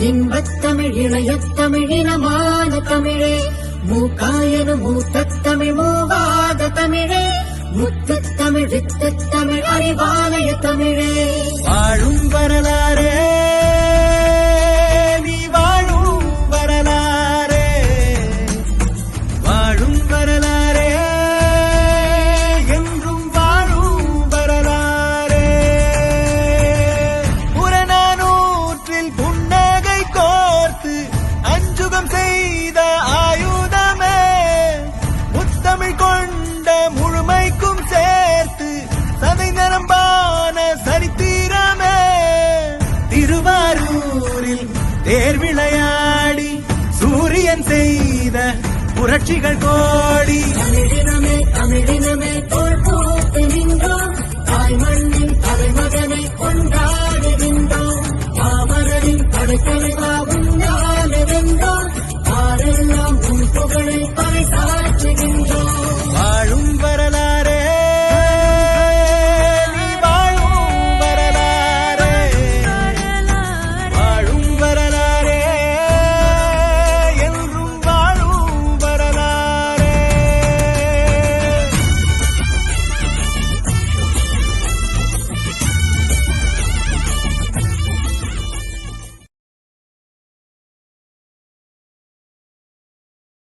இன்பத்தமிழ் இளையத்தமிழ் இனமான தமிழே, மூக்காயனு மூத்தத்தமிழ் மூவாத தமிழே, முத்துத்தமிழ் வித்துத்தமிழ் அறிவாலய தமிழே. வாழும் வரலாறே நீ வாழும் வரலாறே, வாழும் வரலாறே என்றும் வாழும் வரலாறே. புறநானூற்றில் புன்னகை கோர்த்து அஞ்சுகம் செய்த ஆயுதமே, முத்தமிழ் கொண்ட முழுமைக்கும் சேர்த்து சதை நரம்பான சரித்திரமே. திருவாரூரில் தேர் விளையாடி சூரியன் செய்த புரட்சிகள் கோடி. தமிழினமே தமிழினமே தோள் போட்டு நின்றோம், தாய் மண்ணின் தலைமகனை கொண்டாடுகின்றோம். பாமரனின் படைத்தலைவா உன்னால வென்றோம், ஆரெல்லாம் உன் புகழை